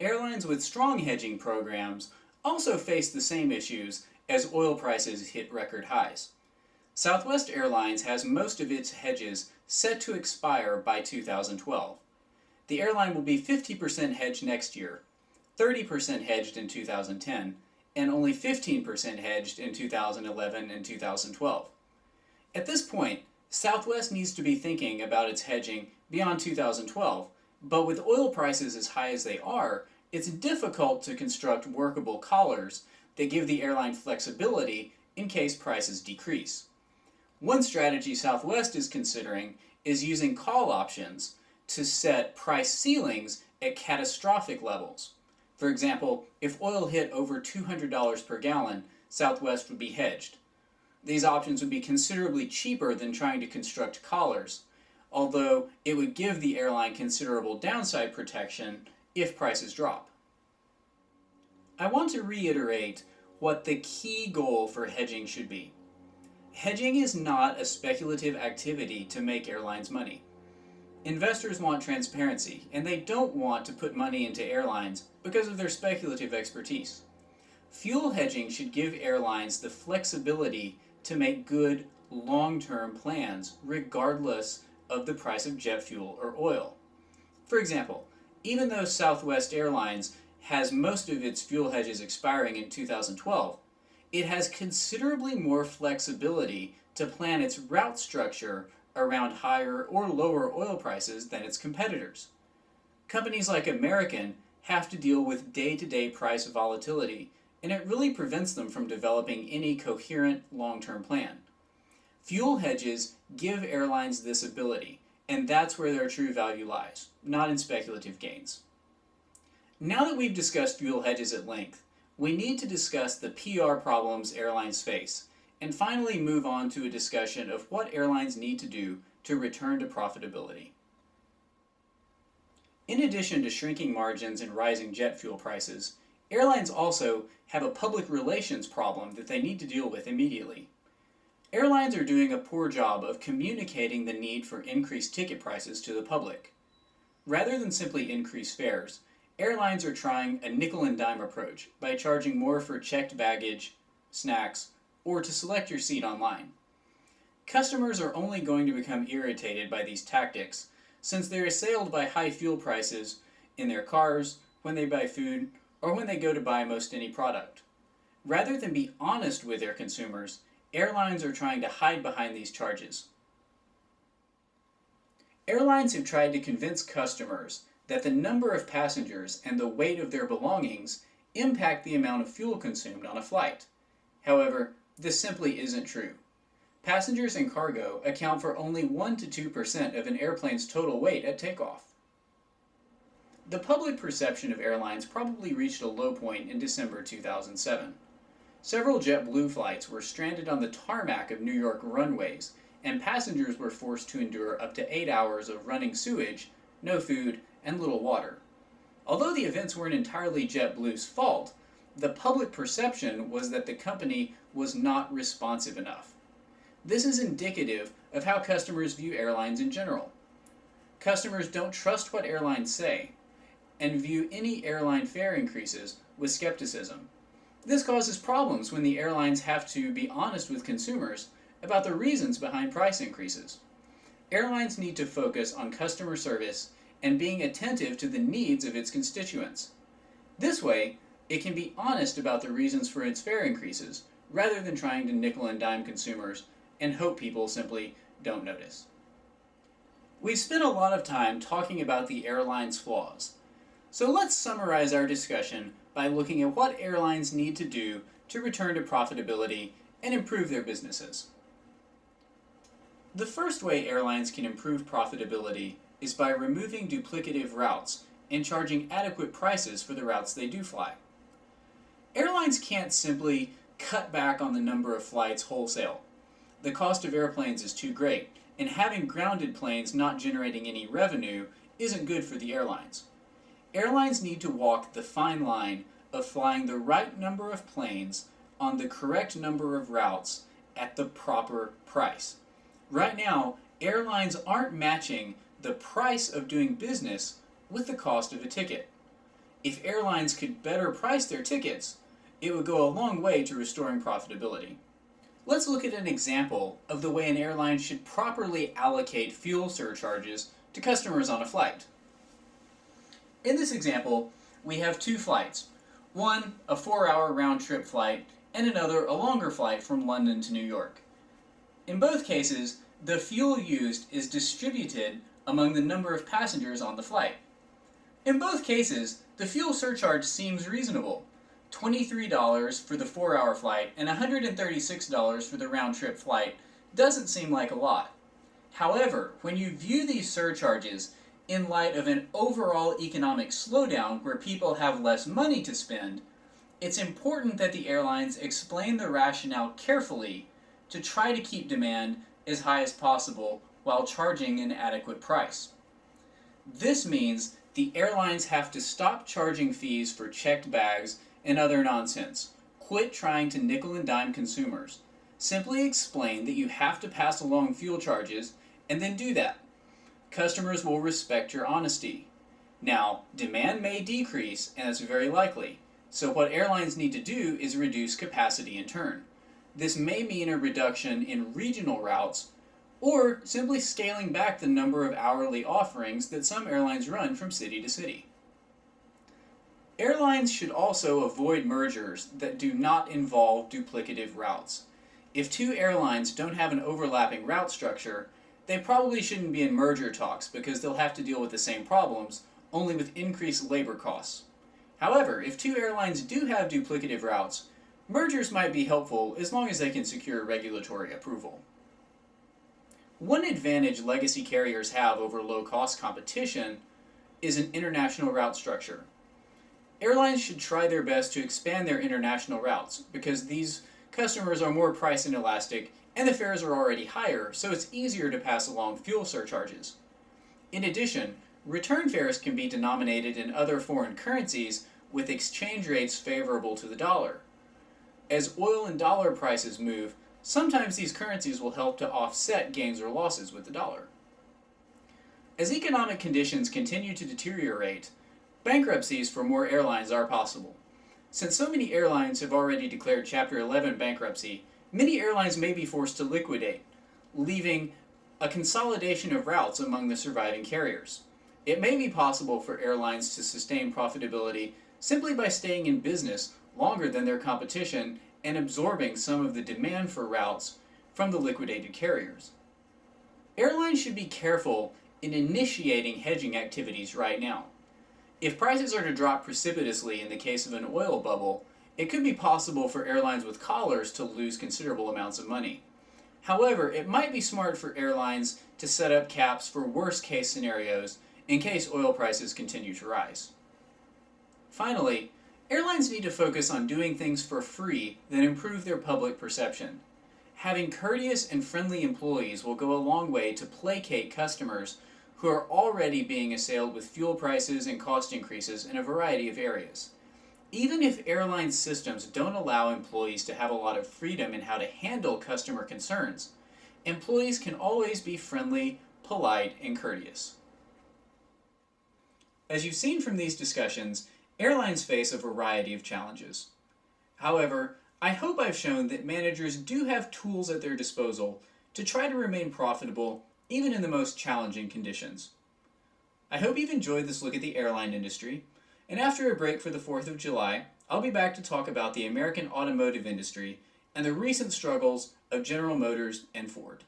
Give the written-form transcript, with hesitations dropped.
Airlines with strong hedging programs also face the same issues as oil prices hit record highs. Southwest Airlines has most of its hedges set to expire by 2012. The airline will be 50% hedged next year, 30% hedged in 2010, and only 15% hedged in 2011 and 2012. At this point, Southwest needs to be thinking about its hedging beyond 2012, but with oil prices as high as they are, it's difficult to construct workable collars that give the airline flexibility in case prices decrease. One strategy Southwest is considering is using call options to set price ceilings at catastrophic levels. For example, if oil hit over $200 per gallon, Southwest would be hedged. These options would be considerably cheaper than trying to construct collars, although it would give the airline considerable downside protection if prices drop. I want to reiterate what the key goal for hedging should be. Hedging is not a speculative activity to make airlines money. Investors want transparency, and they don't want to put money into airlines because of their speculative expertise. Fuel hedging should give airlines the flexibility to make good, long-term plans regardless of the price of jet fuel or oil. For example, even though Southwest Airlines has most of its fuel hedges expiring in 2012, it has considerably more flexibility to plan its route structure around higher or lower oil prices than its competitors. Companies like American have to deal with day-to-day price volatility, and it really prevents them from developing any coherent long-term plan. Fuel hedges give airlines this ability, and that's where their true value lies, not in speculative gains. Now that we've discussed fuel hedges at length, we need to discuss the PR problems airlines face, and finally move on to a discussion of what airlines need to do to return to profitability. In addition to shrinking margins and rising jet fuel prices, airlines also have a public relations problem that they need to deal with immediately. Airlines are doing a poor job of communicating the need for increased ticket prices to the public. Rather than simply increase fares, airlines are trying a nickel and dime approach by charging more for checked baggage, snacks, or to select your seat online. Customers are only going to become irritated by these tactics since they're assailed by high fuel prices in their cars, when they buy food, or when they go to buy most any product. Rather than be honest with their consumers, airlines are trying to hide behind these charges. Airlines have tried to convince customers that the number of passengers and the weight of their belongings impact the amount of fuel consumed on a flight. However, this simply isn't true. Passengers and cargo account for only 1 to 2% of an airplane's total weight at takeoff. The public perception of airlines probably reached a low point in December 2007. Several JetBlue flights were stranded on the tarmac of New York runways, and passengers were forced to endure up to 8 hours of running sewage, no food, and little water. Although the events weren't entirely JetBlue's fault, the public perception was that the company was not responsive enough. This is indicative of how customers view airlines in general. Customers don't trust what airlines say and view any airline fare increases with skepticism. This causes problems when the airlines have to be honest with consumers about the reasons behind price increases. Airlines need to focus on customer service and being attentive to the needs of its constituents. This way, it can be honest about the reasons for its fare increases, rather than trying to nickel and dime consumers and hope people simply don't notice. We've spent a lot of time talking about the airline's flaws, so let's summarize our discussion by looking at what airlines need to do to return to profitability and improve their businesses. The first way airlines can improve profitability is by removing duplicative routes and charging adequate prices for the routes they do fly. Airlines can't simply cut back on the number of flights wholesale. The cost of airplanes is too great, and having grounded planes not generating any revenue isn't good for the airlines. Airlines need to walk the fine line of flying the right number of planes on the correct number of routes at the proper price. Right now, airlines aren't matching the price of doing business with the cost of a ticket. If airlines could better price their tickets, it would go a long way to restoring profitability. Let's look at an example of the way an airline should properly allocate fuel surcharges to customers on a flight. In this example, we have two flights. One, a 4-hour round-trip flight, and another, a longer flight from London to New York. In both cases, the fuel used is distributed among the number of passengers on the flight. In both cases, the fuel surcharge seems reasonable. $23 for the 4-hour flight and $136 for the round-trip flight doesn't seem like a lot. However, when you view these surcharges in light of an overall economic slowdown where people have less money to spend, it's important that the airlines explain the rationale carefully to try to keep demand as high as possible while charging an adequate price. This means the airlines have to stop charging fees for checked bags and other nonsense. Quit trying to nickel and dime consumers. Simply explain that you have to pass along fuel charges and then do that. Customers will respect your honesty. Now, demand may decrease, and that's very likely. So what airlines need to do is reduce capacity in turn. This may mean a reduction in regional routes, or simply scaling back the number of hourly offerings that some airlines run from city to city. Airlines should also avoid mergers that do not involve duplicative routes. If two airlines don't have an overlapping route structure, they probably shouldn't be in merger talks because they'll have to deal with the same problems, only with increased labor costs. However, if two airlines do have duplicative routes, mergers might be helpful as long as they can secure regulatory approval. One advantage legacy carriers have over low-cost competition is an international route structure. Airlines should try their best to expand their international routes because these customers are more price inelastic and the fares are already higher, so it's easier to pass along fuel surcharges. In addition, return fares can be denominated in other foreign currencies with exchange rates favorable to the dollar. As oil and dollar prices move, sometimes these currencies will help to offset gains or losses with the dollar. As economic conditions continue to deteriorate, bankruptcies for more airlines are possible. Since so many airlines have already declared Chapter 11 bankruptcy, many airlines may be forced to liquidate, leaving a consolidation of routes among the surviving carriers. It may be possible for airlines to sustain profitability simply by staying in business longer than their competition and absorbing some of the demand for routes from the liquidated carriers. Airlines should be careful in initiating hedging activities right now. If prices are to drop precipitously in the case of an oil bubble, it could be possible for airlines with collars to lose considerable amounts of money. However, it might be smart for airlines to set up caps for worst-case scenarios in case oil prices continue to rise. Finally, airlines need to focus on doing things for free that improve their public perception. Having courteous and friendly employees will go a long way to placate customers who are already being assailed with fuel prices and cost increases in a variety of areas. Even if airline systems don't allow employees to have a lot of freedom in how to handle customer concerns, employees can always be friendly, polite, and courteous. As you've seen from these discussions, airlines face a variety of challenges. However, I hope I've shown that managers do have tools at their disposal to try to remain profitable even in the most challenging conditions. I hope you've enjoyed this look at the airline industry, and after a break for the 4th of July, I'll be back to talk about the American automotive industry and the recent struggles of General Motors and Ford.